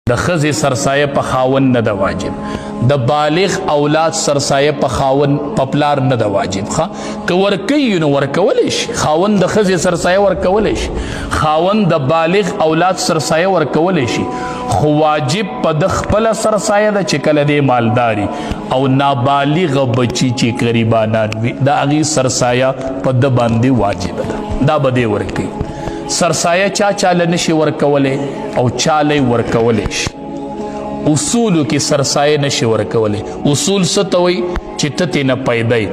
د ښځې سرسایه په خاوند نه ده واجب، د بالغ اولاد سرسایه په خاوند په پلار نه ده واجب. که ورکوي نو ورکولی شي، خاوند د ښځې سرسایه ورکولی شي، خاوند د بالغ اولاد سرسایه ورکولی شي، خو واجب په د خپله سرسایه ده چې کله دی مالداري او نابالغه بچي چې غریبانان وي د هغې سرسایه په ده باندې واجبه ده، دا به دی ورکوي. سرسایه چاله نشي ورکولی او چاله ورکولی شي. اصولو کې سرسایه نشي ورکولی. اصول څه ته وایي چې ته ترېنه پیدای،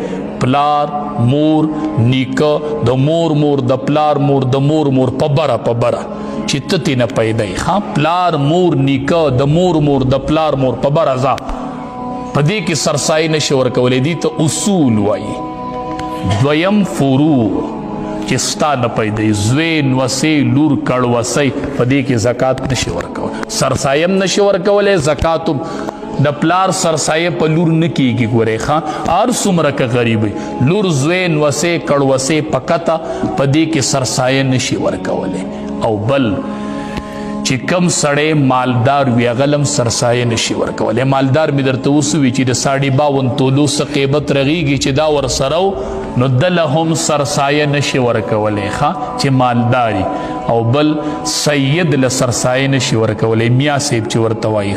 پلار مور نیکه د مور مور د پلار مور د مور مور په بره چې ته ترېنه پیدای، پلار مور نیکه د مور مور د پلار مور په بره ځه، په دې کې سرسایه نشي ورکولی، دې ته اصول وایي. دویم فروع چې ستا نه پیدای، زوی نوسې لور کړوسۍ، په دې کې زکات نشي ورکولی، سرسایه هم نشي ورکولی، زکات هم. د پلار سرسایه په لور نه کیږي. ګورې هر څومره که غریب وي، لور زوی نوسې کړوسې په کته، په دې کې سرسایه نشي ورکولی. او بل چې کم سړی مالدار وي هغه هم سرسایه نشي ورکولی. مالدار مې درته اوس وي چې د 52 تولو څه قیمت رغیږي چې دا ورسره نو دله هم سرسایه نشي ورکولی چې مالداري. او بل سید له سرسایه نشي ورکولی، میا صاحب چې ورته وایي،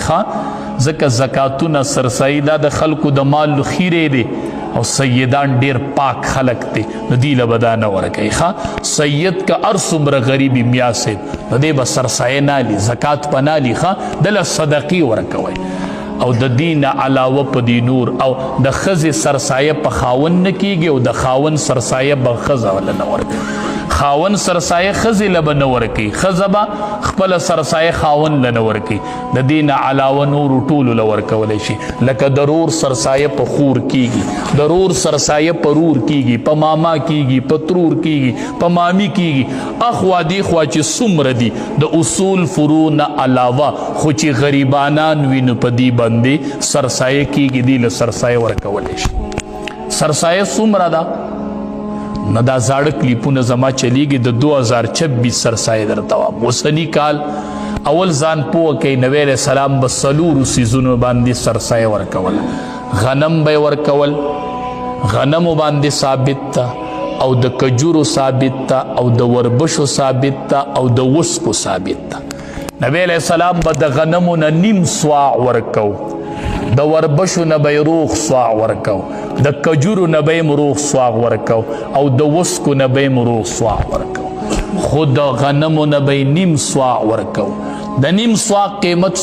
ځکه زکاتونه سرسایي دا د خلکو د مال خیرې دی او سیدان ډیر پاک خلق دی، نو دی له به دا نه ورکوي. سید که هر څومره غریبي میا صاحب نو دی به سرسایه نالي، زکات په نالي، دله صدقې ورکوئ. او د دین علاوه په دی نور او د ښځې سرسایه په خاوند نه کیږي او د خاوند سرسایه به ښځه وله نه ورکوي. خاوند سرسایه ښځې له به نه ورکوي، ښځه به خپله سرسایه خاوند له نه ورکوي. د دین علاوه نورو ټولو له ورکولی شي، لکه د رور سرسایه په خور کیږي، د رور سرسایه په رور کیږي، په ماما کیږي، په ترور کیږي، په مامی کیږي، اخوا دیخوا چې څومره دي د اصول فروع نه علاوه، خو چې غریبانان وي نو په دې باندې سرسایه کیږي، دی له سرسایه ورکولی شي. سرسایه څومره ده؟ نه دا زاړه کلیپونه زما چلیږي، د 2026 سرسایه درته وایم. اوسني کال اول ځان پوه کوئ، نبی علیه السلام به 4 څیزونو باندې سرسایه ورکول. غنم به یې ورکول، غنمو باندې ثابت ته، او د کجورو ثابت ته، او د وربشو ثابت ته، او د وسکو ثابت ته. نبی علیه السلام به د غنمو نه نیم صاع ورکو، د وربشو نه به روغ صاع ورکو، د کجورو نه به روغ صاع ورکو، او د وسکو نه به روغ صاع ورکو. خو د غنمو نه به نیم صاع ورکو. د نیم صاع قیمت